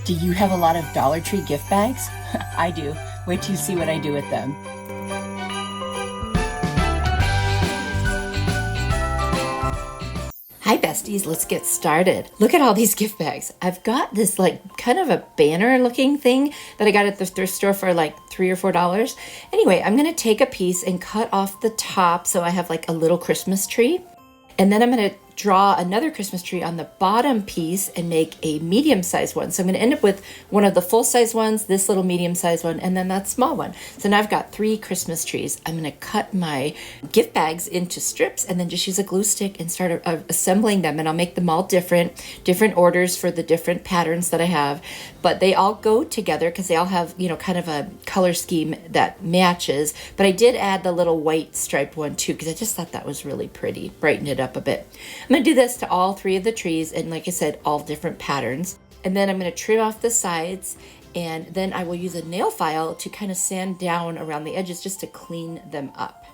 Do you have a lot of Dollar Tree gift bags? I do. Wait till you see what I do with them. Hi besties, let's get started. Look at all these gift bags. I've got this like kind of a banner looking thing that I got at the thrift store for like $3 or $4. Anyway, I'm gonna take a piece and cut off the top so I have like a little Christmas tree. And then I'm gonna draw another Christmas tree on the bottom piece and make a medium-sized one. So I'm gonna end up with one of the full-size ones, this little medium-sized one, and then that small one. So now I've got 3 Christmas trees. I'm gonna cut my gift bags into strips and then just use a glue stick and start assembling them. And I'll make them all different orders for the different patterns that I have. But they all go together because they all have, you know, kind of a color scheme that matches. But I did add the little white striped one too because I just thought that was really pretty, brighten it up a bit. I'm going to do this to all 3 of the trees, and like I said, all different patterns. And then I'm going to trim off the sides, and then I will use a nail file to kind of sand down around the edges just to clean them up.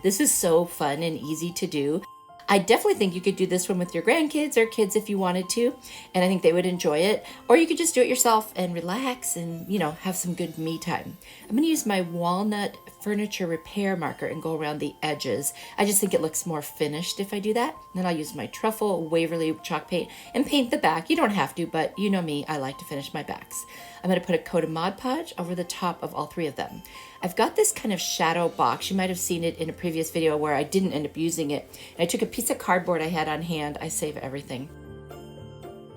This is so fun and easy to do. I definitely think you could do this one with your grandkids or kids if you wanted to, and I think they would enjoy it. Or you could just do it yourself and relax and, you know, have some good me time. I'm going to use my walnut furniture repair marker and go around the edges. I just think it looks more finished if I do that. Then I'll use my truffle Waverly chalk paint and paint the back. You don't have to, but you know me, I like to finish my backs. I'm going to put a coat of Mod Podge over the top of all 3 of them. I've got this kind of shadow box. You might have seen it in a previous video where I didn't end up using it. And I took a piece of cardboard I had on hand. I save everything.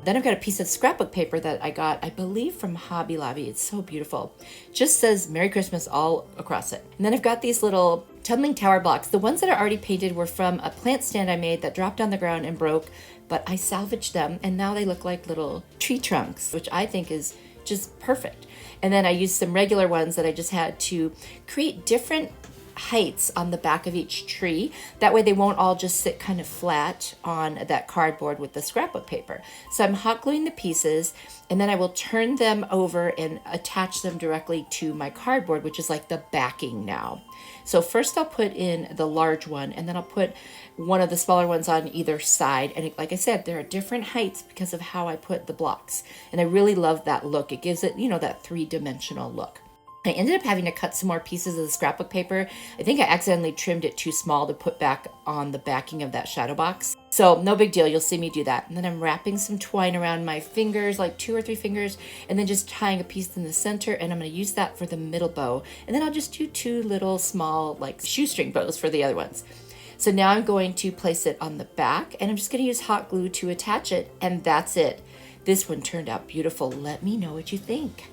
Then I've got a piece of scrapbook paper that I got, I believe, from Hobby Lobby. It's so beautiful. Just says Merry Christmas all across it. And then I've got these little tumbling tower blocks. The ones that are already painted were from a plant stand I made that dropped on the ground and broke, but I salvaged them and now they look like little tree trunks, which I think is just perfect. And then I used some regular ones that I just had to create different heights on the back of each tree. That way they won't all just sit kind of flat on that cardboard with the scrapbook paper. So I'm hot gluing the pieces, and then I will turn them over and attach them directly to my cardboard, which is like the backing now. So first I'll put in the large one, and then I'll put one of the smaller ones on either side. And like I said, there are different heights because of how I put the blocks. And I really love that look. It gives it, you know, that 3-dimensional look. I ended up having to cut some more pieces of the scrapbook paper. I think I accidentally trimmed it too small to put back on the backing of that shadow box. So no big deal, you'll see me do that. And then I'm wrapping some twine around my fingers, like 2 or 3 fingers, and then just tying a piece in the center, and I'm gonna use that for the middle bow. And then I'll just do 2 little small like shoestring bows for the other ones. So now I'm going to place it on the back, and I'm just gonna use hot glue to attach it, and that's it. This one turned out beautiful. Let me know what you think.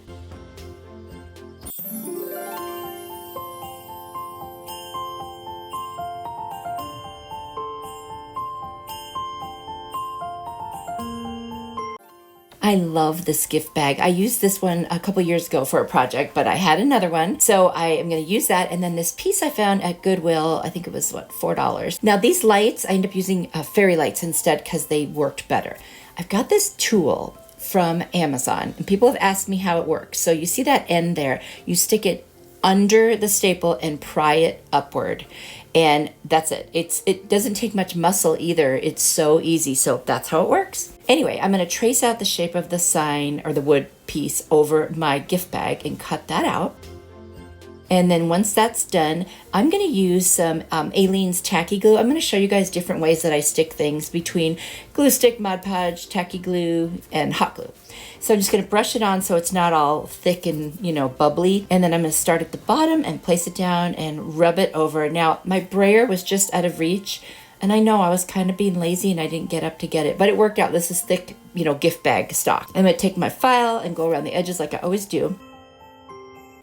I love this gift bag. I used this one a couple years ago for a project, but I had another one. So I am going to use that. And then this piece I found at Goodwill, I think it was what, $4. Now these lights, I end up using fairy lights instead because they worked better. I've got this tool from Amazon and people have asked me how it works. So you see that end there, you stick it under the staple and pry it upward. And that's it. It doesn't take much muscle either. It's so easy. So that's how it works. Anyway, I'm going to trace out the shape of the sign or the wood piece over my gift bag and cut that out. And then once that's done, I'm going to use some Aleene's tacky glue. I'm going to show you guys different ways that I stick things between glue stick, Mod Podge, tacky glue, and hot glue. So I'm just going to brush it on so it's not all thick and, you know, bubbly. And then I'm going to start at the bottom and place it down and rub it over. Now, my brayer was just out of reach. And I know I was kind of being lazy and I didn't get up to get it, but it worked out. This is thick, you know, gift bag stock. I'm going to take my file and go around the edges like I always do.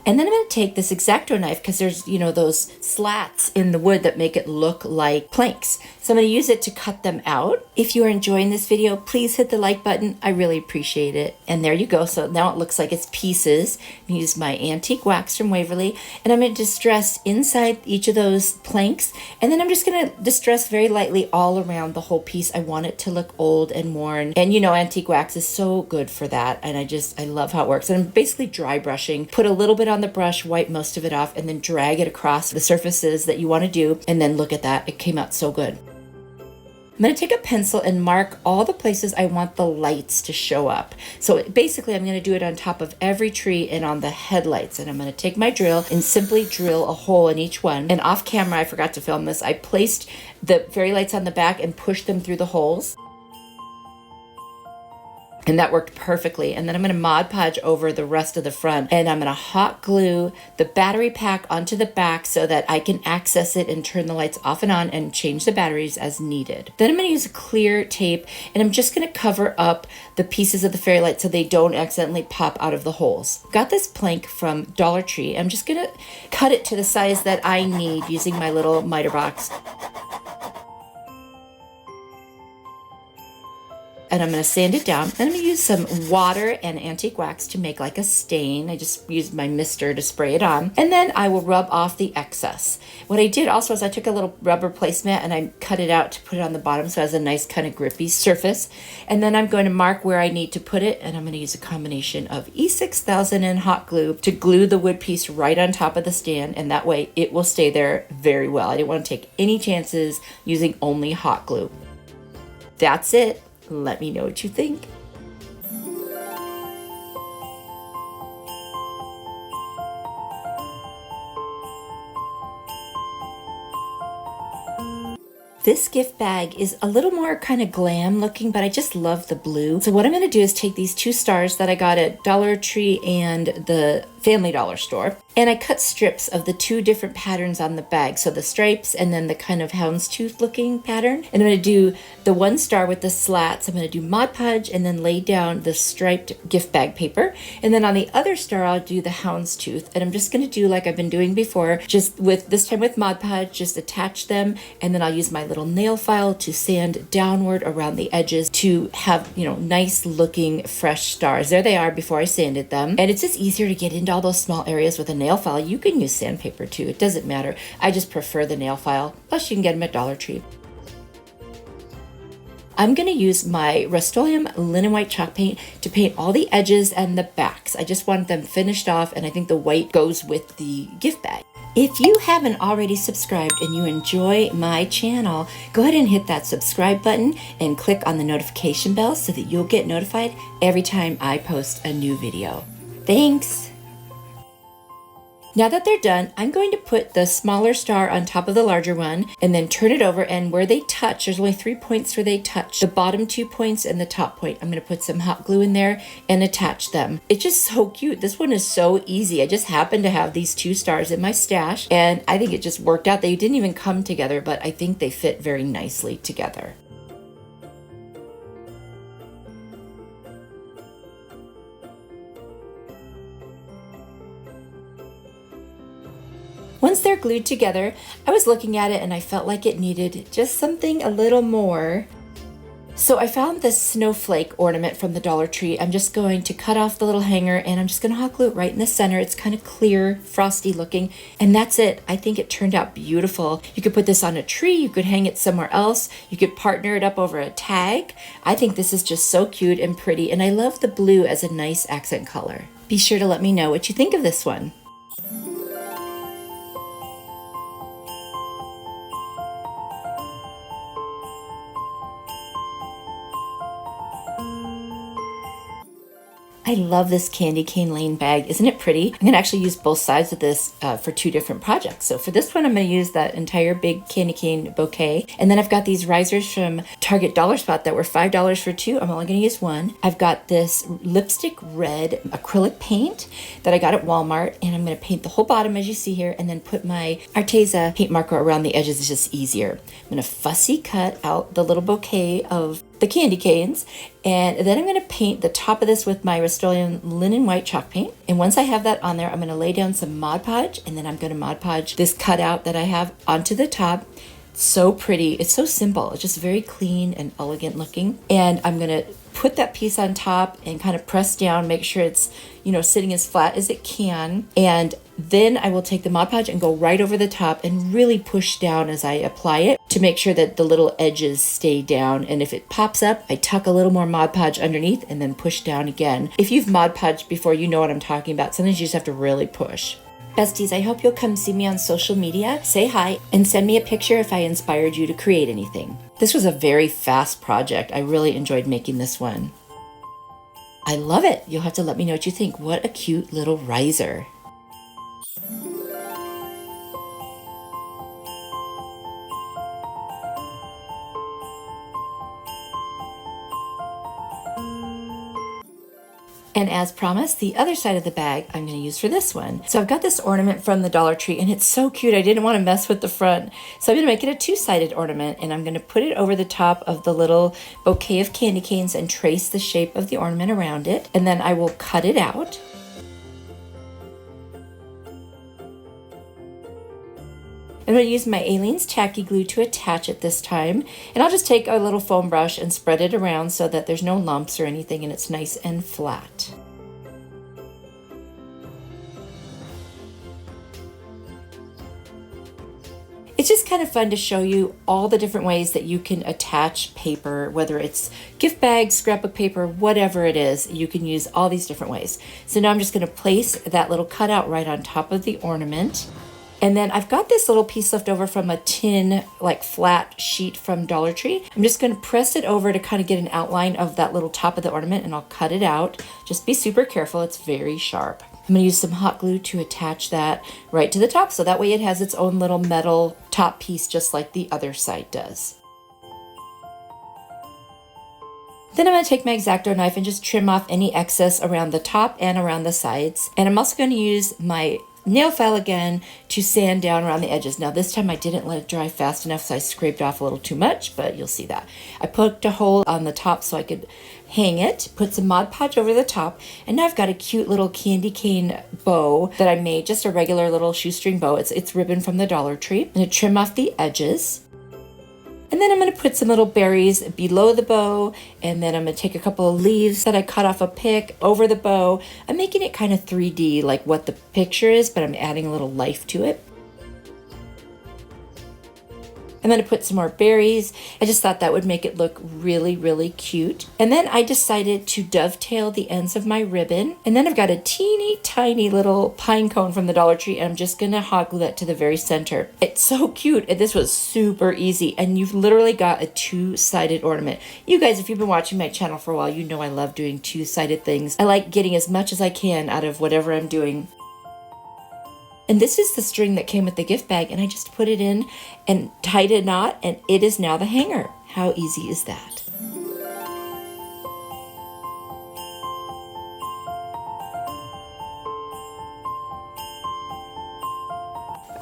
And then I'm going to take this X-Acto knife because there's, you know, those slats in the wood that make it look like planks. So I'm going to use it to cut them out. If you are enjoying this video, please hit the like button. I really appreciate it. And there you go. So now it looks like it's pieces. I'm going to use my antique wax from Waverly. And I'm going to distress inside each of those planks. And then I'm just going to distress very lightly all around the whole piece. I want it to look old and worn. And you know, antique wax is so good for that. And I love how it works. And I'm basically dry brushing. Put a little bit on the brush, wipe most of it off, and then drag it across the surfaces that you want to do. And then look at that. It came out so good. I'm going to take a pencil and mark all the places I want the lights to show up. So basically I'm going to do it on top of every tree and on the headlights. And I'm going to take my drill and simply drill a hole in each one. And off camera, I forgot to film this, I placed the fairy lights on the back and pushed them through the holes. And that worked perfectly. And then I'm going to Mod Podge over the rest of the front. And I'm going to hot glue the battery pack onto the back so that I can access it and turn the lights off and on and change the batteries as needed. Then I'm going to use a clear tape and I'm just going to cover up the pieces of the fairy light so they don't accidentally pop out of the holes. Got this plank from Dollar Tree. I'm just going to cut it to the size that I need using my little miter box. And I'm going to sand it down. Then I'm going to use some water and antique wax to make like a stain. I just used my mister to spray it on. And then I will rub off the excess. What I did also is I took a little rubber placemat and I cut it out to put it on the bottom so it has a nice kind of grippy surface. And then I'm going to mark where I need to put it. And I'm going to use a combination of E6000 and hot glue to glue the wood piece right on top of the stand. And that way it will stay there very well. I didn't want to take any chances using only hot glue. That's it. Let me know what you think. This gift bag is a little more kind of glam looking, but I just love the blue. So what I'm going to do is take these 2 stars that I got at Dollar Tree and the Family Dollar store, and I cut strips of the 2 different patterns on the bag. So the stripes and then the kind of houndstooth looking pattern. And I'm going to do the 1 star with the slats. I'm going to do Mod Podge and then lay down the striped gift bag paper. And then on the other star, I'll do the houndstooth. And I'm just going to do like I've been doing before, just with this time with Mod Podge, just attach them. And then I'll use my little nail file to sand downward around the edges to have, you know, nice looking fresh stars. There they are before I sanded them. And it's just easier to get into all those small areas with a nail file. You can use sandpaper too. It doesn't matter. I just prefer the nail file. Plus you can get them at Dollar Tree. I'm going to use my Rust-Oleum linen white chalk paint to paint all the edges and the backs. I just want them finished off, and I think the white goes with the gift bag. If you haven't already subscribed and you enjoy my channel, go ahead and hit that subscribe button and click on the notification bell so that you'll get notified every time I post a new video. Thanks! Now that they're done, I'm going to put the smaller star on top of the larger one and then turn it over, and where they touch, there's only 3 points where they touch. The bottom 2 points and the top point. I'm going to put some hot glue in there and attach them. It's just so cute. This one is so easy. I just happened to have these 2 stars in my stash and I think it just worked out. They didn't even come together, but I think they fit very nicely together. Once they're glued together, I was looking at it and I felt like it needed just something a little more. So I found this snowflake ornament from the Dollar Tree. I'm just going to cut off the little hanger and I'm just going to hot glue it right in the center. It's kind of clear, frosty looking, and that's it. I think it turned out beautiful. You could put this on a tree, you could hang it somewhere else, you could partner it up over a tag. I think this is just so cute and pretty, and I love the blue as a nice accent color. Be sure to let me know what you think of this one. I love this candy cane lane bag. Isn't it pretty? I'm gonna actually use both sides of this for 2 different projects. So for this one, I'm gonna use that entire big candy cane bouquet. And then I've got these risers from Target Dollar Spot that were $5 for 2. I'm only gonna use 1. I've got this lipstick red acrylic paint that I got at Walmart. And I'm gonna paint the whole bottom as you see here and then put my Arteza paint marker around the edges. It's just easier. I'm gonna fussy cut out the little bouquet of the candy canes, and then I'm going to paint the top of this with my Rust-Oleum linen white chalk paint. And once I have that on there, I'm going to lay down some Mod Podge, and then I'm going to Mod Podge this cutout that I have onto the top. It's so pretty. It's so simple. It's just very clean and elegant looking. And I'm going to put that piece on top and kind of press down, make sure it's, you know, sitting as flat as it can. And then I will take the Mod Podge and go right over the top and really push down as I apply it to make sure that the little edges stay down. And if it pops up, I tuck a little more Mod Podge underneath and then push down again. If you've Mod Podged before, you know what I'm talking about. Sometimes you just have to really push. Besties, I hope you'll come see me on social media, say hi, and send me a picture if I inspired you to create anything. This was a very fast project. I really enjoyed making this one. I love it. You'll have to let me know what you think. What a cute little riser. And as promised, the other side of the bag I'm going to use for this one. So I've got this ornament from the Dollar Tree, and it's so cute. I didn't want to mess with the front. So I'm going to make it a two-sided ornament, and I'm going to put it over the top of the little bouquet of candy canes and trace the shape of the ornament around it. And then I will cut it out. I'm going to use my Aleene's tacky glue to attach it this time. And I'll just take a little foam brush and spread it around so that there's no lumps or anything and it's nice and flat. It's just kind of fun to show you all the different ways that you can attach paper, whether it's gift bags, scrapbook paper, whatever it is, you can use all these different ways. So now I'm just going to place that little cutout right on top of the ornament. And then I've got this little piece left over from a tin, like flat sheet from Dollar Tree. I'm just going to press it over to kind of get an outline of that little top of the ornament, and I'll cut it out. Just be super careful, it's very sharp. I'm going to use some hot glue to attach that right to the top, so that way it has its own little metal top piece just like the other side does. Then I'm going to take my X-Acto knife and just trim off any excess around the top and around the sides. And I'm also going to use my nail file again to sand down around the edges. Now this time I didn't let it dry fast enough, so I scraped off a little too much, but you'll see that. I poked a hole on the top so I could hang it, put some Mod Podge over the top, and now I've got a cute little candy cane bow that I made, just a regular little shoestring bow. It's ribbon from the Dollar Tree. I'm going to trim off the edges. And then I'm going to put some little berries below the bow, and then I'm going to take a couple of leaves that I cut off a pick over the bow. I'm making it kind of 3D like what the picture is, but I'm adding a little life to it. And then I put some more berries. I just thought that would make it look really, really cute. And then I decided to dovetail the ends of my ribbon. And then I've got a teeny tiny little pine cone from the Dollar Tree, and I'm just gonna hot glue that to the very center. It's so cute. And this was super easy. And you've literally got a two-sided ornament. You guys, if you've been watching my channel for a while, you know I love doing two-sided things. I like getting as much as I can out of whatever I'm doing. And this is the string that came with the gift bag, and I just put it in and tied a knot, and it is now the hanger. How easy is that?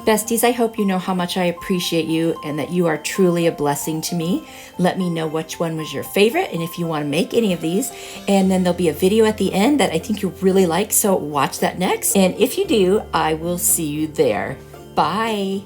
Besties, I hope you know how much I appreciate you and that you are truly a blessing to me. Let me know which one was your favorite and if you want to make any of these. And then there'll be a video at the end that I think you'll really like, so watch that next. And if you do, I will see you there. Bye.